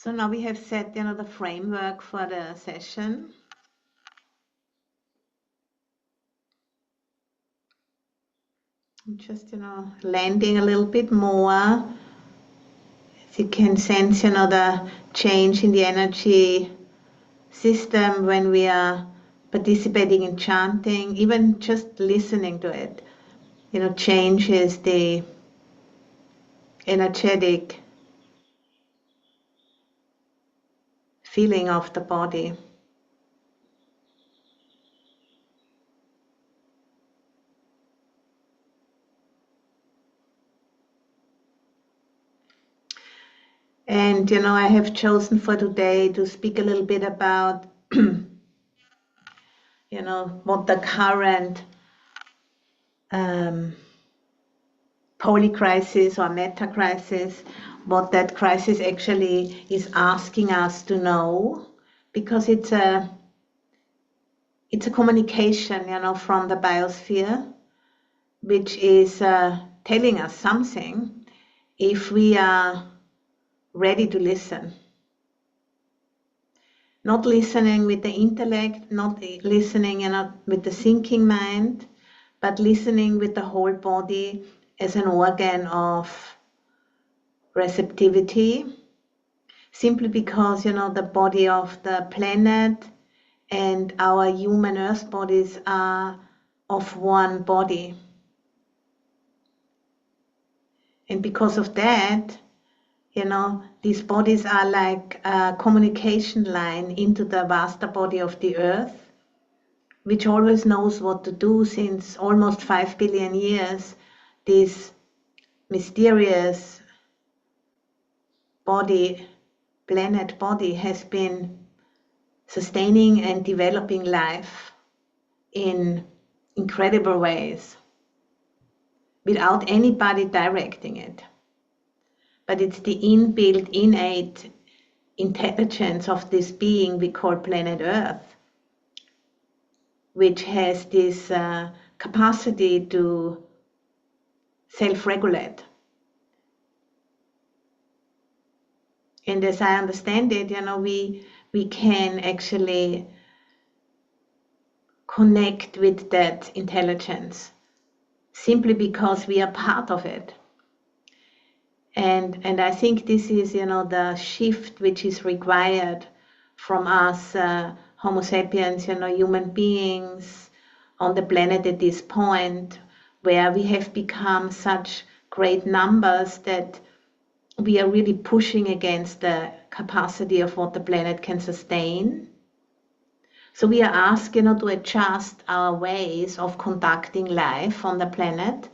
So now we have set, the framework for the session. I'm just, landing a little bit more. As you can sense, the change in the energy system when we are participating in chanting, even just listening to it, changes the energetic feeling of the body. And, I have chosen for today to speak a little bit about, what the current poly crisis or meta crisis, what that crisis actually is asking us to know, because it's a communication, from the biosphere, which is telling us something if we are ready to listen. Not listening with the intellect, not listening with the thinking mind, but listening with the whole body as an organ of receptivity, simply because, the body of the planet and our human earth bodies are of one body. And because of that, these bodies are like a communication line into the vaster body of the earth, which always knows what to do since almost 5 billion years. This mysterious body, planet body, has been sustaining and developing life in incredible ways without anybody directing it. But it's the inbuilt, innate intelligence of this being we call planet Earth, which has this capacity to self-regulate. And as I understand it, we can actually connect with that intelligence simply because we are part of it. And I think this is, the shift which is required from us Homo sapiens, human beings on the planet at this point, where we have become such great numbers that we are really pushing against the capacity of what the planet can sustain. So we are asked, to adjust our ways of conducting life on the planet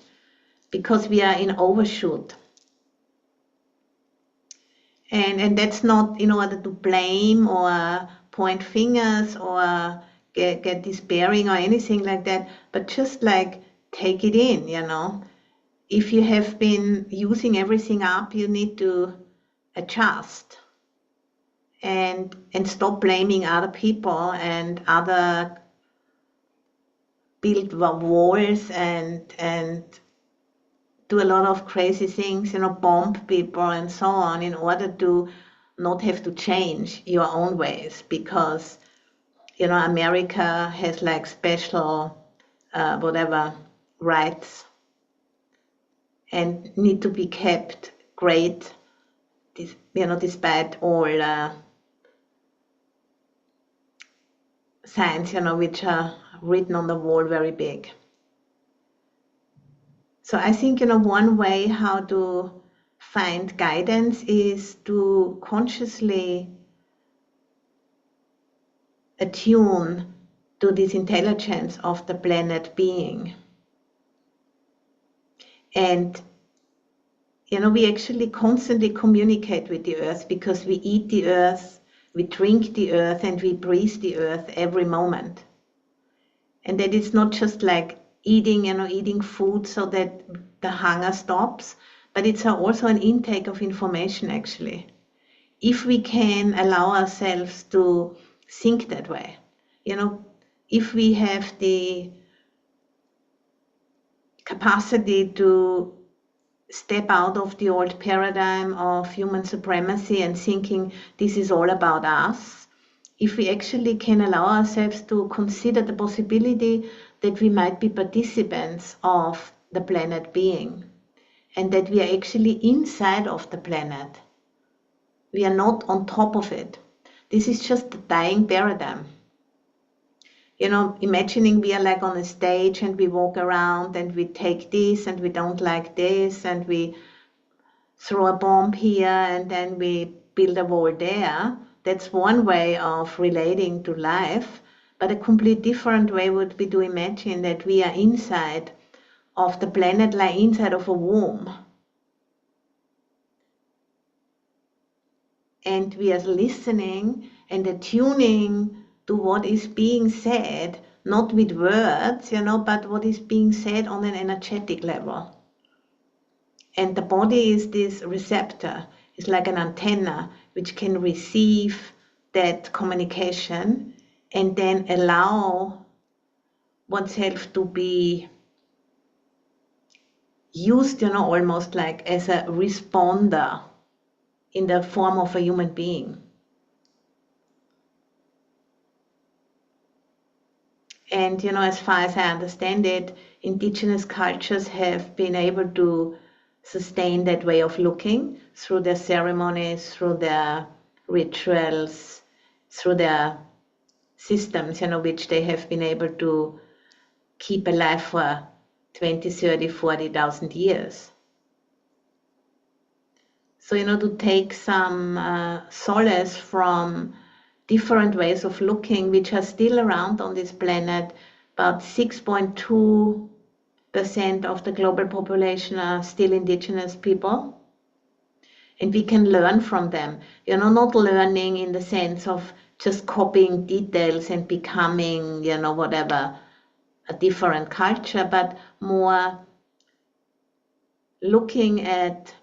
because we are in overshoot. And that's not in order to blame or point fingers or get despairing or anything like that, but just like take it in, If you have been using everything up, you need to adjust and stop blaming other people and other build walls and do a lot of crazy things, bomb people and so on, in order to not have to change your own ways, because, America has like special, rights and need to be kept great, despite all signs, which are written on the wall very big. So I think, one way how to find guidance is to consciously attune to this intelligence of the planet being. And, we actually constantly communicate with the earth because we eat the earth, we drink the earth, and we breathe the earth every moment. And that it's not just like eating food so that the hunger stops, but it's also an intake of information, actually. If we can allow ourselves to think that way, if we have the capacity to step out of the old paradigm of human supremacy and thinking this is all about us, if we actually can allow ourselves to consider the possibility that we might be participants of the planet being, and that we are actually inside of the planet. We are not on top of it. This is just the dying paradigm. Imagining we are like on a stage and we walk around and we take this and we don't like this and we throw a bomb here and then we build a wall there. That's one way of relating to life, but a complete different way would be to imagine that we are inside of the planet, like inside of a womb. And we are listening and attuning to what is being said, not with words, but what is being said on an energetic level. And the body is this receptor. It's like an antenna which can receive that communication and then allow oneself to be used, almost like as a responder in the form of a human being. And, as far as I understand it, indigenous cultures have been able to sustain that way of looking through their ceremonies, through their rituals, through their systems, which they have been able to keep alive for 20, 30, 40,000 years. So, to take some solace from different ways of looking, which are still around on this planet. About 6.2% of the global population are still indigenous people. And we can learn from them. Not learning in the sense of just copying details and becoming, whatever, a different culture, but more looking at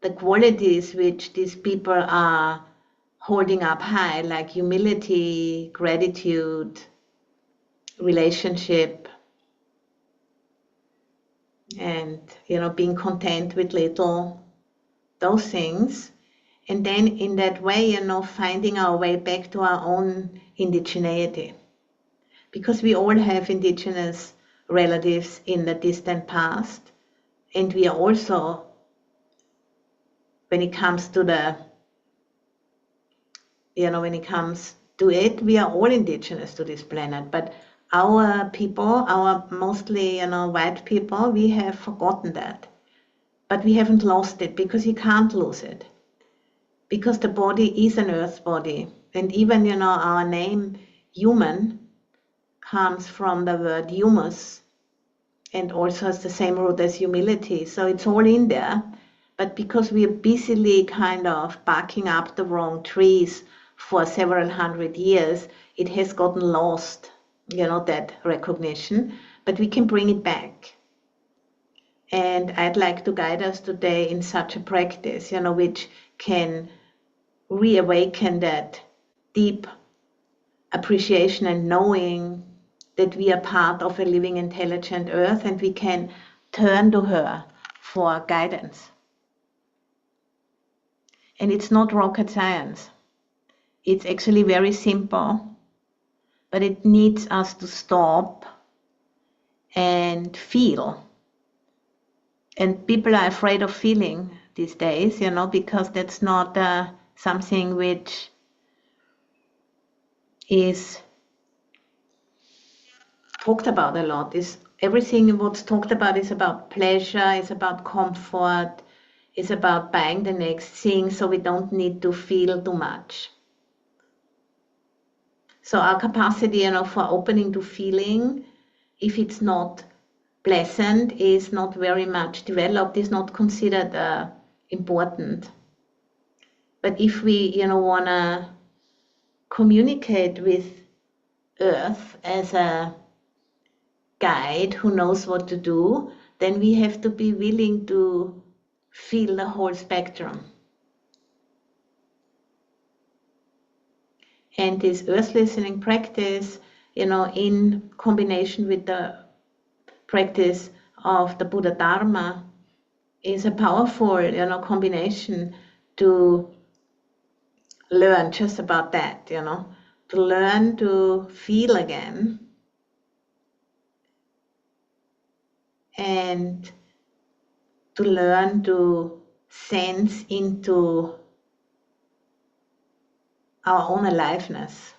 the qualities which these people are holding up high, like humility, gratitude, relationship, and being content with little, those things. And then in that way, finding our way back to our own indigeneity. Because we all have indigenous relatives in the distant past, and we are also, when it comes to we are all indigenous to this planet, but our people, our mostly, white people, we have forgotten that. But we haven't lost it, because you can't lose it. Because the body is an earth body. And even, our name, human, comes from the word humus, and also has the same root as humility. So it's all in there. But because we are busily kind of barking up the wrong trees for several hundred years, it has gotten lost, that recognition. But we can bring it back. And I'd like to guide us today in such a practice, which can reawaken that deep appreciation and knowing that we are part of a living, intelligent earth, and we can turn to her for guidance. And it's not rocket science. It's actually very simple, but it needs us to stop and feel. And people are afraid of feeling these days, because that's not something which is talked about a lot. Everything what's talked about is about pleasure, is about comfort, is about buying the next thing, so we don't need to feel too much. So our capacity, for opening to feeling, if it's not pleasant, is not very much developed, is not considered important. But if we, want to communicate with Earth as a guide who knows what to do, then we have to be willing to feel the whole spectrum. And this earth listening practice, in combination with the practice of the Buddha Dharma, is a powerful, combination to learn just about that, to learn to feel again and to learn to sense into our own aliveness,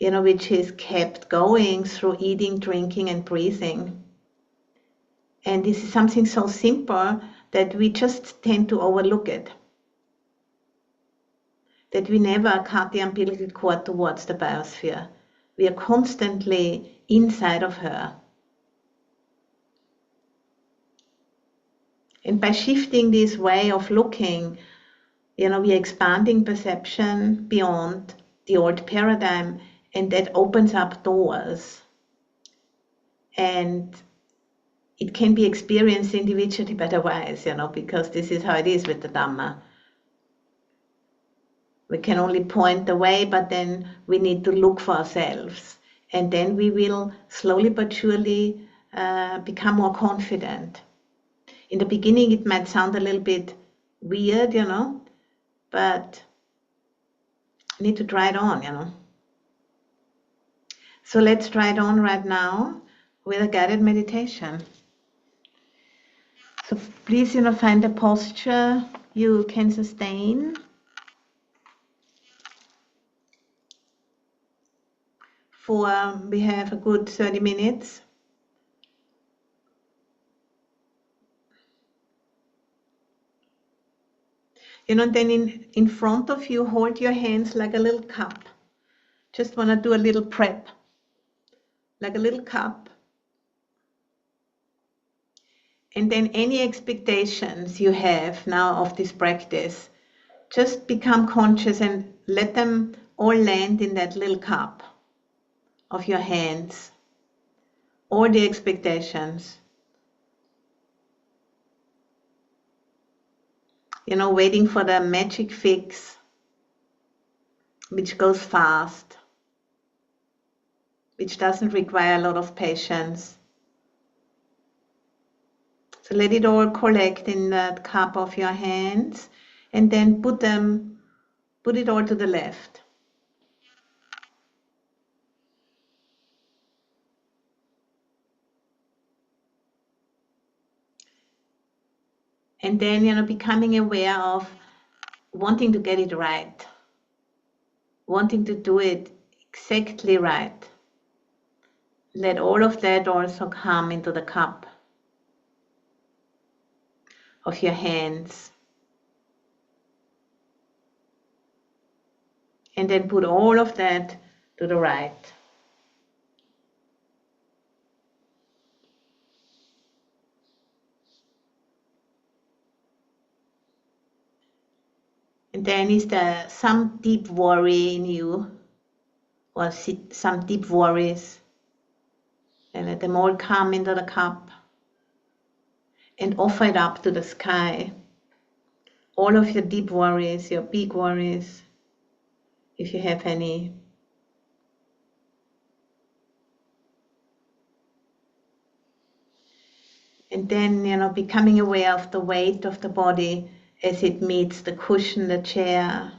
which is kept going through eating, drinking, and breathing. And this is something so simple that we just tend to overlook it. That we never cut the umbilical cord towards the biosphere. We are constantly inside of her. And by shifting this way of looking, we are expanding perception beyond the old paradigm, and that opens up doors. And it can be experienced individually by the wise, because this is how it is with the Dhamma. We can only point the way, but then we need to look for ourselves. And then we will slowly but surely become more confident. In the beginning, it might sound a little bit weird, but you need to try it on, So let's try it on right now with a guided meditation. So please, find a posture you can sustain. We have a good 30 minutes. Then in front of you, hold your hands like a little cup. Just want to do a little prep, like a little cup. And then any expectations you have now of this practice, just become conscious and let them all land in that little cup of your hands. All the expectations. Waiting for the magic fix, which goes fast, which doesn't require a lot of patience. So let it all collect in that cup of your hands, and then put it all to the left. And then, becoming aware of wanting to get it right, wanting to do it exactly right. Let all of that also come into the cup of your hands. And then put all of that to the right. And then is there some deep worry in you, or some deep worries, and let them all come into the cup and offer it up to the sky. All of your deep worries, your big worries, if you have any. And then, becoming aware of the weight of the body as it meets the cushion, the chair.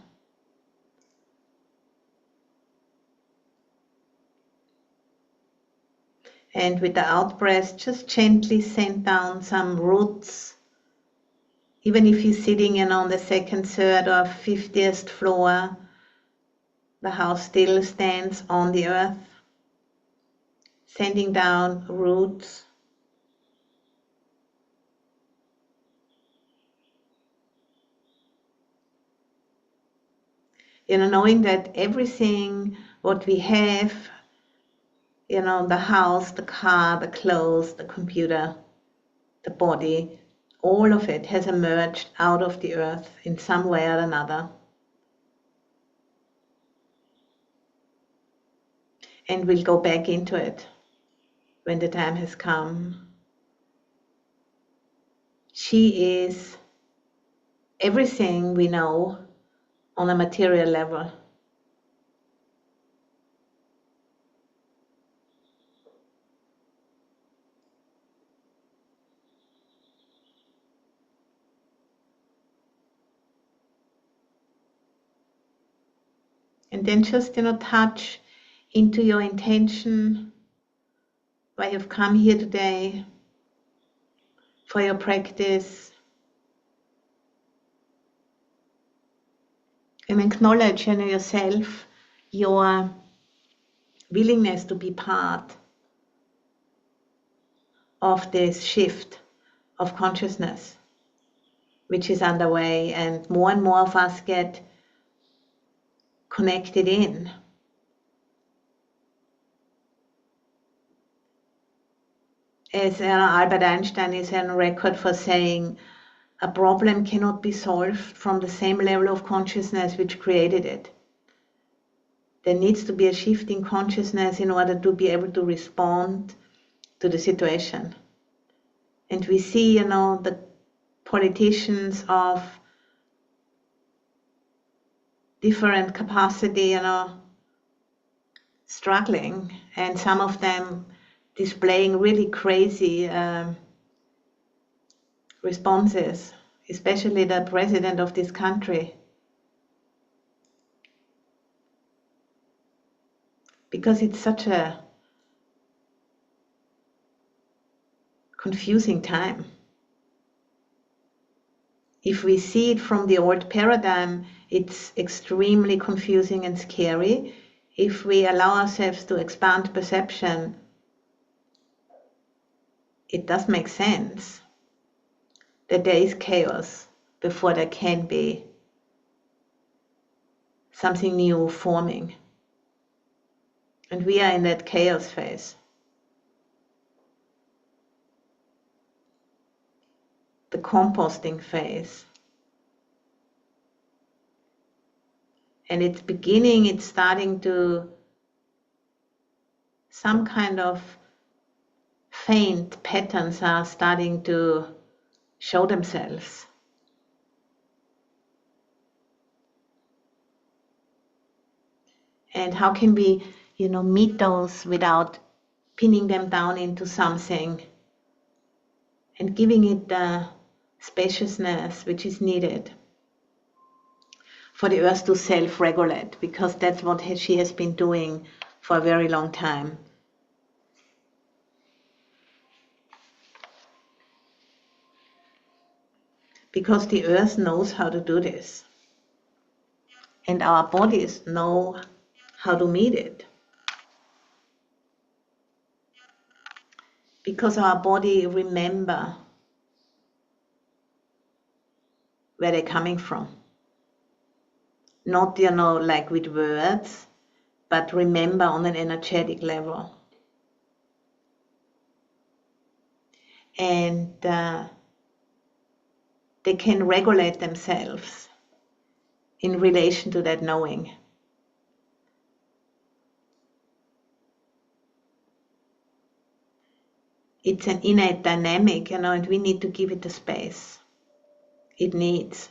And with the out breath, just gently send down some roots. Even if you're sitting on the second, third, or 50th floor, the house still stands on the earth, sending down roots. Knowing that everything what we have, the house, the car, the clothes, the computer, the body, all of it has emerged out of the earth in some way or another. And we'll go back into it when the time has come. She is everything we know on a material level. And then just, touch into your intention, why you've come here today, for your practice. And acknowledge, yourself, your willingness to be part of this shift of consciousness, which is underway, and more of us get connected in. As Albert Einstein is on record for saying, a problem cannot be solved from the same level of consciousness which created it. There needs to be a shift in consciousness in order to be able to respond to the situation. And we see, the politicians of different capacity, struggling, and some of them displaying really crazy responses, especially the president of this country. Because it's such a confusing time. If we see it from the old paradigm, it's extremely confusing and scary. If we allow ourselves to expand perception, it does make sense that there is chaos before there can be something new forming. And we are in that chaos phase. The composting phase. And it's starting to, some kind of faint patterns are starting to show themselves. And how can we, meet those without pinning them down into something and giving it the spaciousness which is needed for the earth to self-regulate, because that's what she has been doing for a very long time. Because the earth knows how to do this. And our bodies know how to meet it. Because our body remember where they're coming from. Not, like with words, but remember on an energetic level. And they can regulate themselves in relation to that knowing. It's an innate dynamic, and we need to give it the space it needs.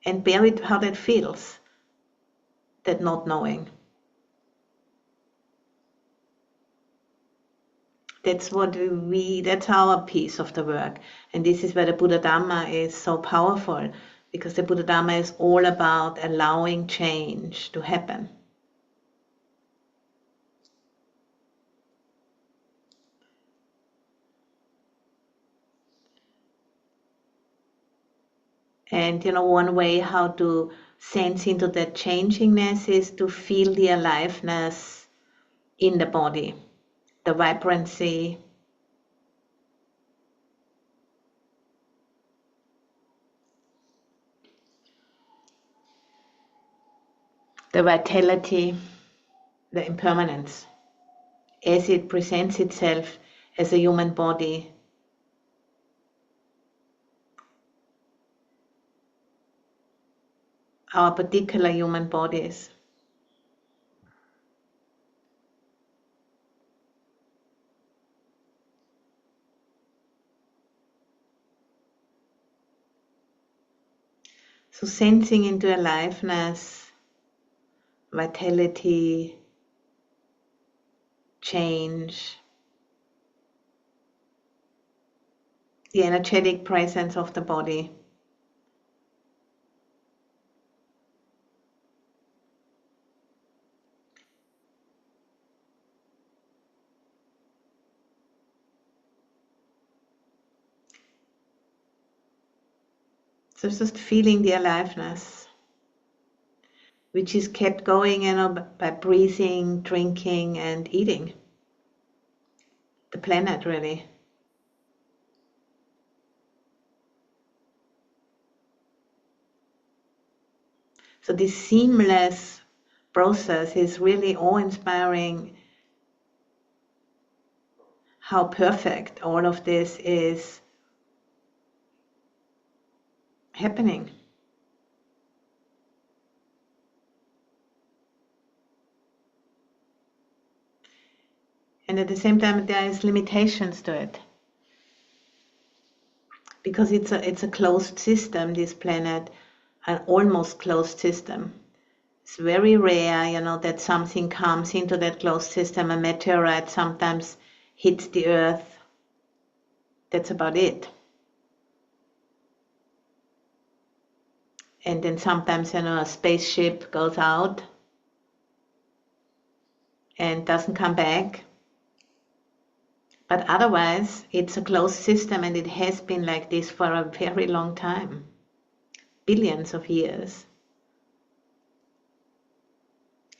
And bear it how that feels, that not knowing. That's our piece of the work. And this is where the Buddha Dhamma is so powerful, because the Buddha Dhamma is all about allowing change to happen. And one way how to sense into that changingness is to feel the aliveness in the body, the vibrancy, the vitality, the impermanence, as it presents itself as a human body. Our particular human bodies. So sensing into aliveness, vitality, change, the energetic presence of the body. So it's just feeling the aliveness, which is kept going, by breathing, drinking, and eating the planet, really. So this seamless process is really awe-inspiring, how perfect all of this is happening. And at the same time, there is limitations to it, because it's a closed system, this planet, an almost closed system. It's very rare, that something comes into that closed system. A meteorite sometimes hits the Earth. That's about it. And then sometimes, a spaceship goes out and doesn't come back. But otherwise, it's a closed system, and it has been like this for a very long time, billions of years.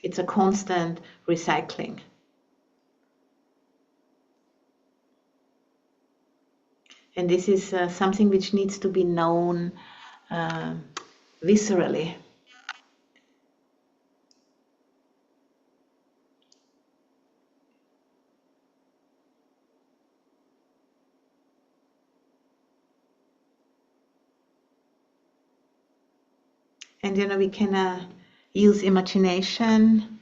It's a constant recycling. And this is something which needs to be known viscerally. And we can use imagination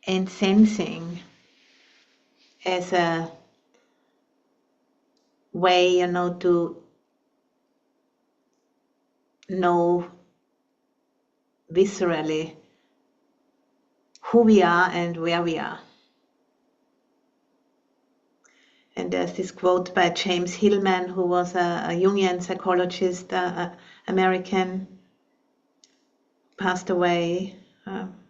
and sensing as a way, to know viscerally who we are and where we are. And there's this quote by James Hillman, who was a Jungian psychologist, American, passed away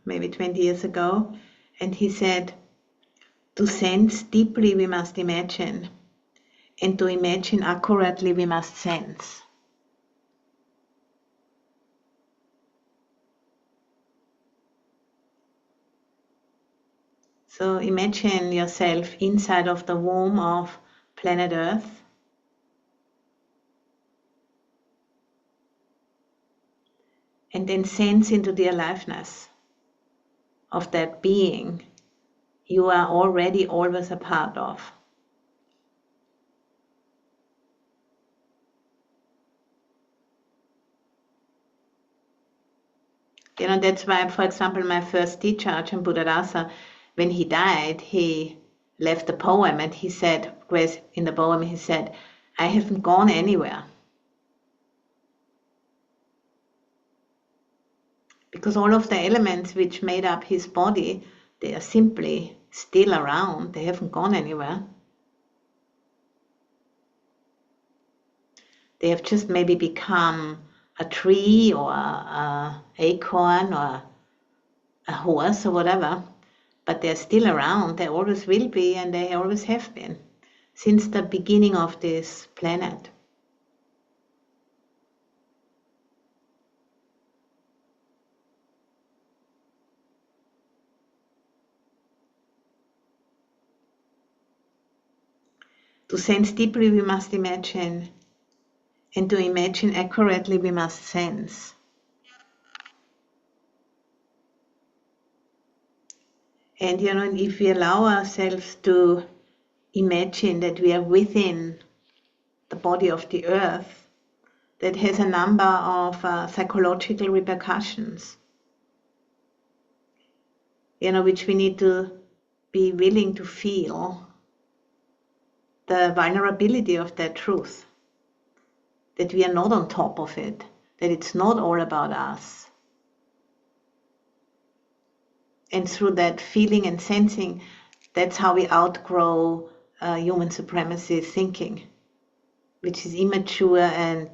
maybe 20 years ago. And he said, to sense deeply we must imagine, and to imagine accurately we must sense. So imagine yourself inside of the womb of planet Earth. And then sense into the aliveness of that being you are already always a part of. That's why, for example, my first teacher, Ajahn Buddhadasa, when he died, he left a poem, and he said, in the poem, he said, I haven't gone anywhere. Because all of the elements which made up his body, they are simply still around. They haven't gone anywhere. They have just maybe become a tree or an acorn or a horse or whatever, but they're still around. They always will be, and they always have been since the beginning of this planet. To sense deeply, we must imagine, and to imagine accurately, we must sense. And if we allow ourselves to imagine that we are within the body of the earth, that has a number of psychological repercussions, which we need to be willing to feel the vulnerability of that truth, that we are not on top of it, that it's not all about us. And through that feeling and sensing, that's how we outgrow human supremacy thinking, which is immature and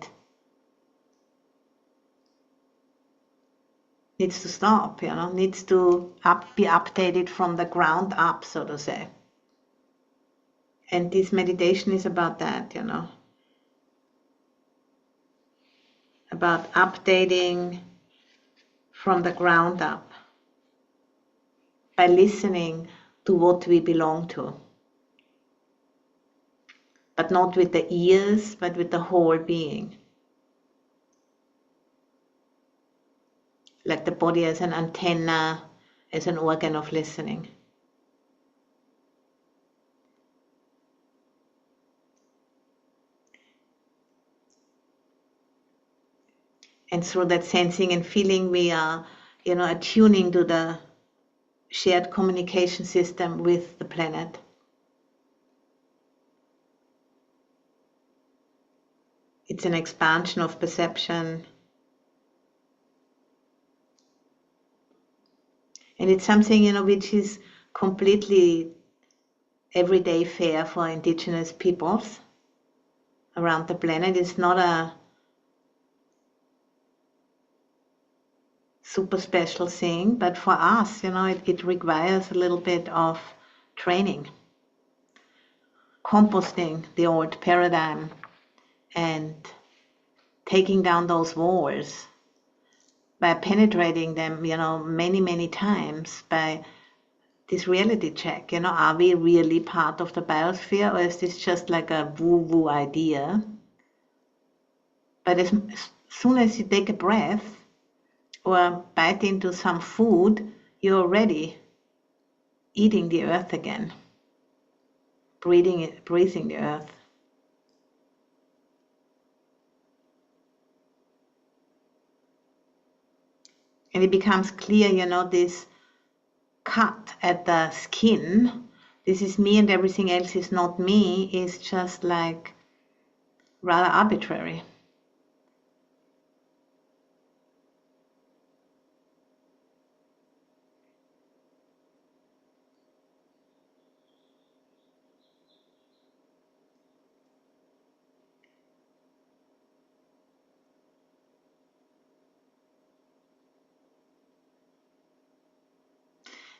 needs to stop, needs to be updated from the ground up, so to say. And this meditation is about that, about updating from the ground up by listening to what we belong to. But not with the ears, but with the whole being. Like the body as an antenna, as an organ of listening. And through that sensing and feeling, we are, attuning to the shared communication system with the planet. It's an expansion of perception. And it's something, which is completely everyday fare for indigenous peoples around the planet. It's not a super special thing, but for us, it requires a little bit of training, composting the old paradigm and taking down those walls by penetrating them, many, many times by this reality check. Are we really part of the biosphere, or is this just like a woo-woo idea? But as soon as you take a breath or bite into some food, you're already eating the earth again, breathing the earth. And it becomes clear, this cut at the skin, this is me and everything else is not me, is just like rather arbitrary.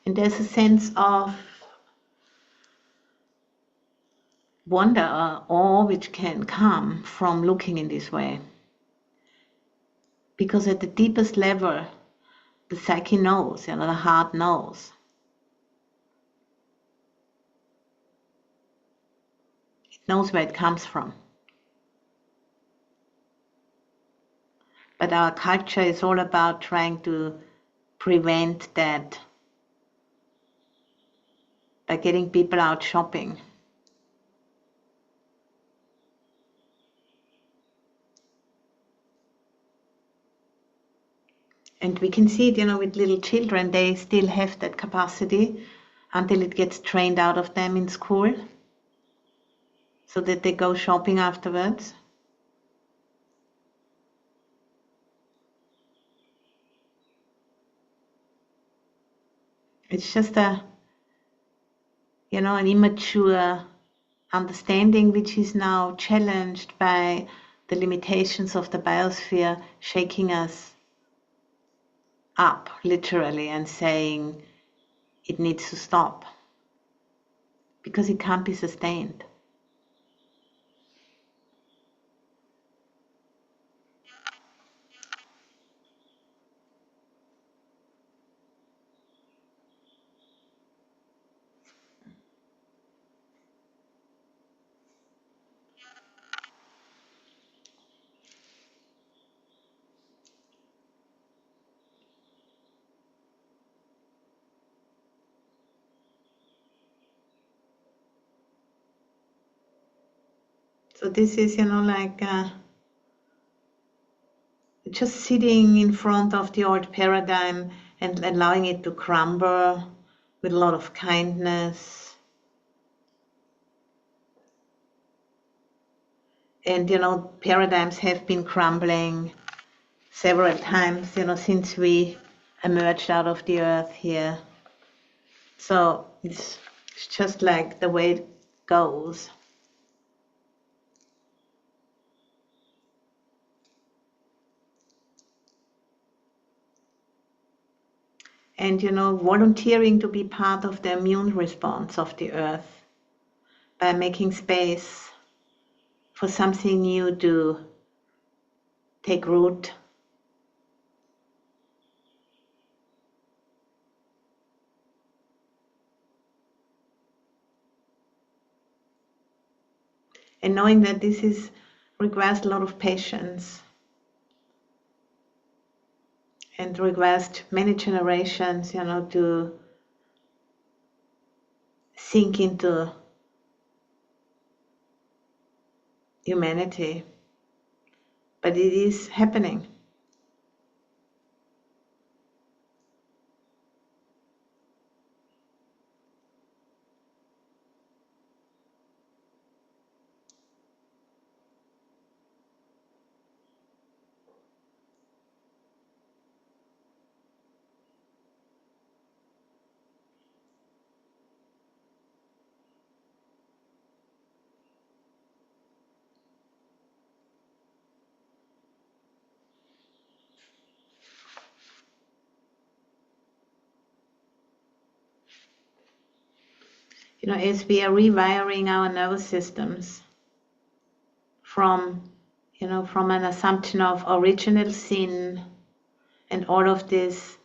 And there's a sense of wonder or awe which can come from looking in this way. Because at the deepest level, the psyche knows, the heart knows. It knows where it comes from. But our culture is all about trying to prevent that by getting people out shopping. And we can see it, with little children, they still have that capacity until it gets trained out of them in school, so that they go shopping afterwards. It's just an immature understanding which is now challenged by the limitations of the biosphere, shaking us up, literally, and saying it needs to stop because it can't be sustained. So this is, just sitting in front of the old paradigm and allowing it to crumble with a lot of kindness. And, paradigms have been crumbling several times, since we emerged out of the earth here. So it's just like the way it goes. And, volunteering to be part of the immune response of the earth by making space for something new to take root. And knowing that this requires a lot of patience and requires many generations, to sink into humanity. But it is happening. As we are rewiring our nervous systems from an assumption of original sin and all of this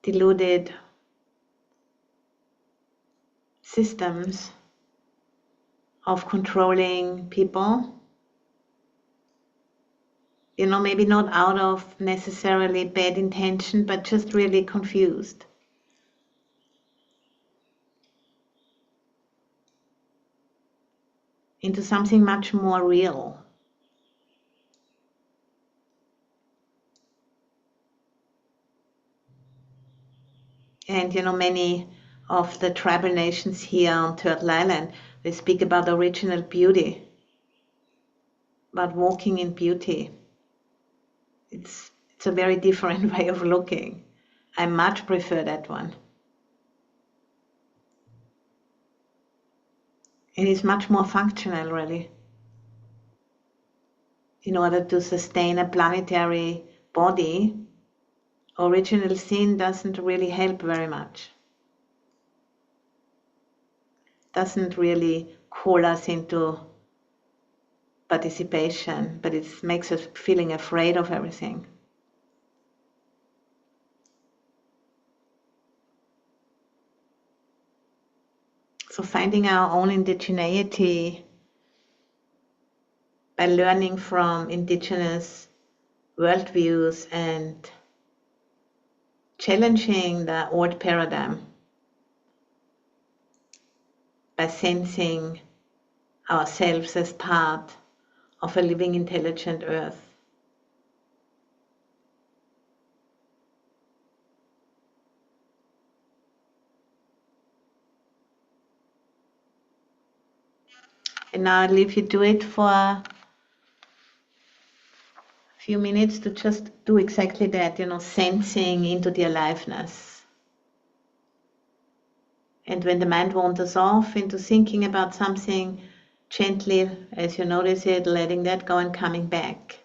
deluded systems of controlling people, maybe not out of necessarily bad intention, but just really confused. Into something much more real. And many of the tribal nations here on Turtle Island, they speak about original beauty, about walking in beauty. It's a very different way of looking. I much prefer that one. And it's much more functional, really. In order to sustain a planetary body, original sin doesn't really help very much. Doesn't really call us into participation, but it makes us feeling afraid of everything. So finding our own indigeneity by learning from indigenous worldviews and challenging the old paradigm by sensing ourselves as part of a living, intelligent earth. And now I'll leave you to it for a few minutes to just do exactly that, sensing into the aliveness. And when the mind wanders off into thinking about something, gently, as you notice it, letting that go and coming back.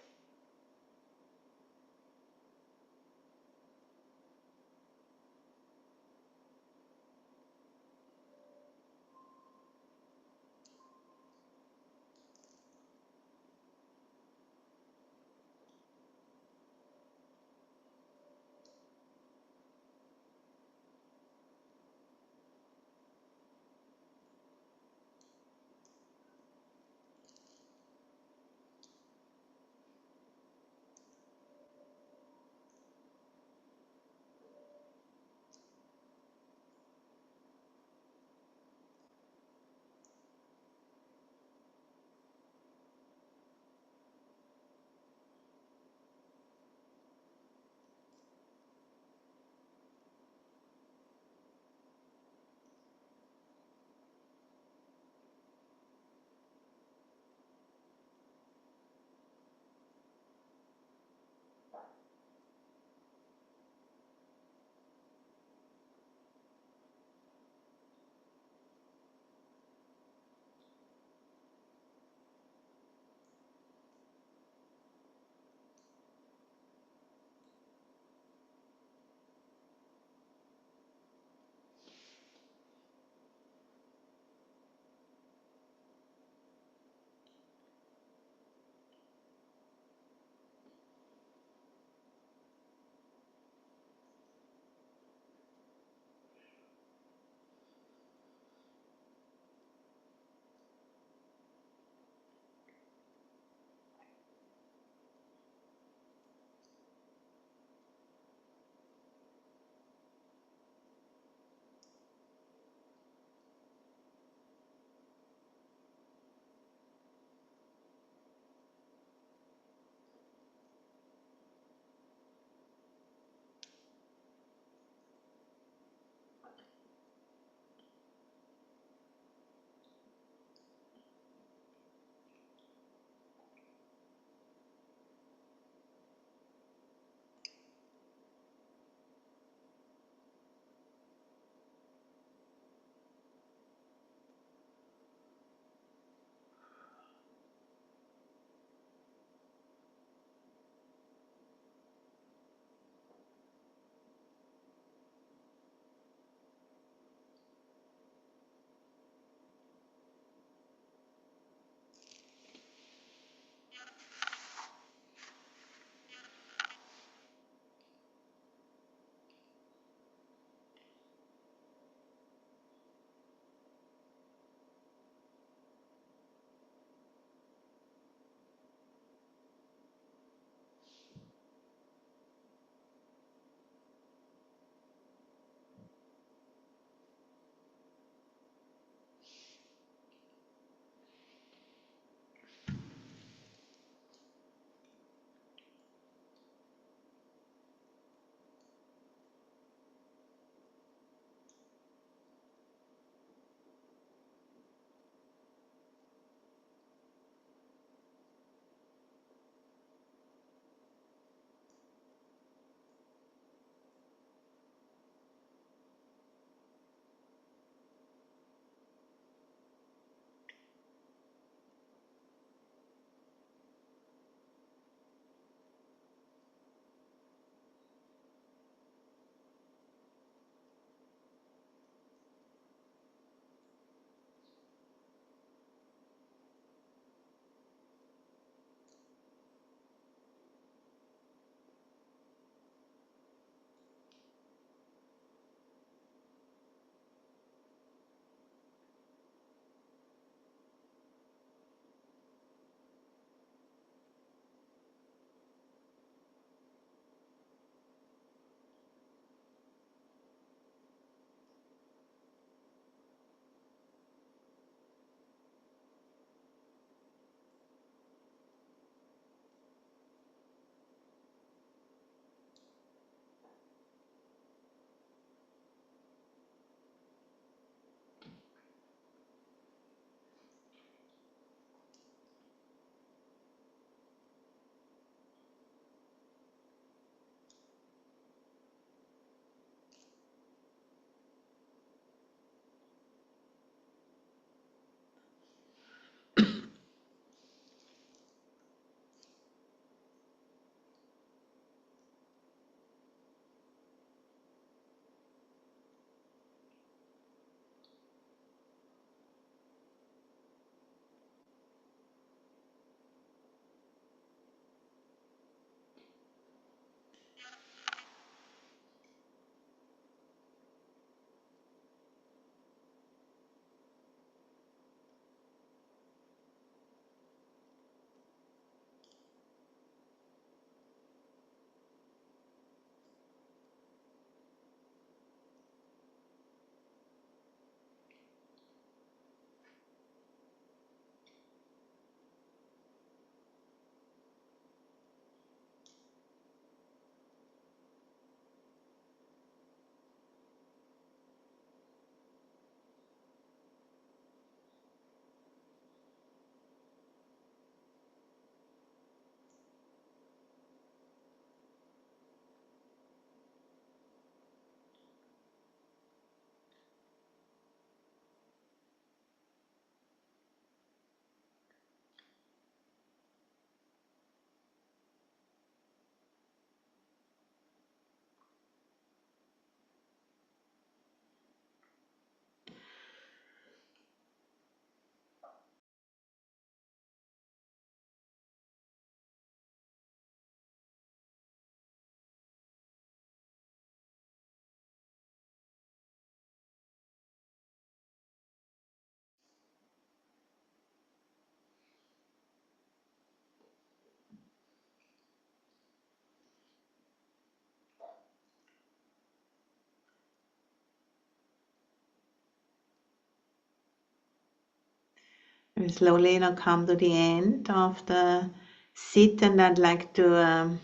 We slowly, come to the end of the sit, and I'd like to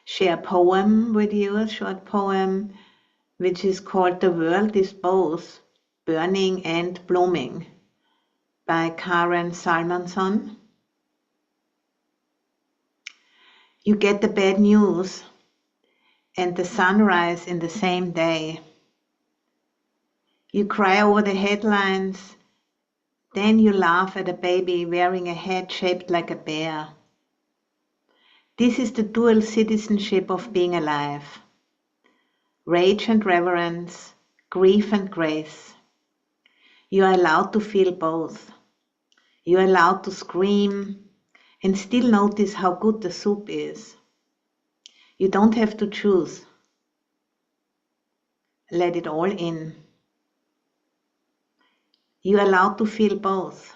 share a poem with you, a short poem, which is called "The World is Both Burning and Blooming" by Karen Salmanson. You get the bad news and the sunrise in the same day. You cry over the headlines, then you laugh at a baby wearing a hat shaped like a bear. This is the dual citizenship of being alive. Rage and reverence, grief and grace. You are allowed to feel both. You are allowed to scream and still notice how good the soup is. You don't have to choose. Let it all in. You are allowed to feel both.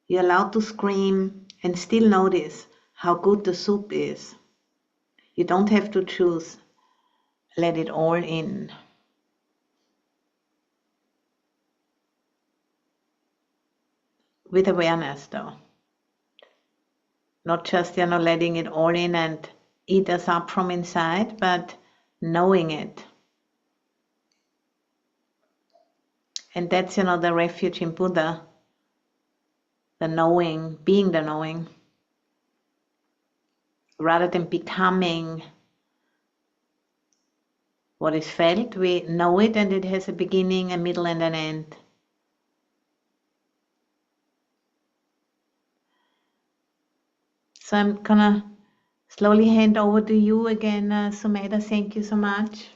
You are allowed to scream and still notice how good the soup is. You don't have to choose. Let it all in. With awareness, though. Not just, letting it all in and eat us up from inside, but knowing it. And that's, the refuge in Buddha. The knowing, being the knowing. Rather than becoming what is felt, we know it, and it has a beginning, a middle, and an end. So I'm gonna slowly hand over to you again, Sumedha. Thank you so much.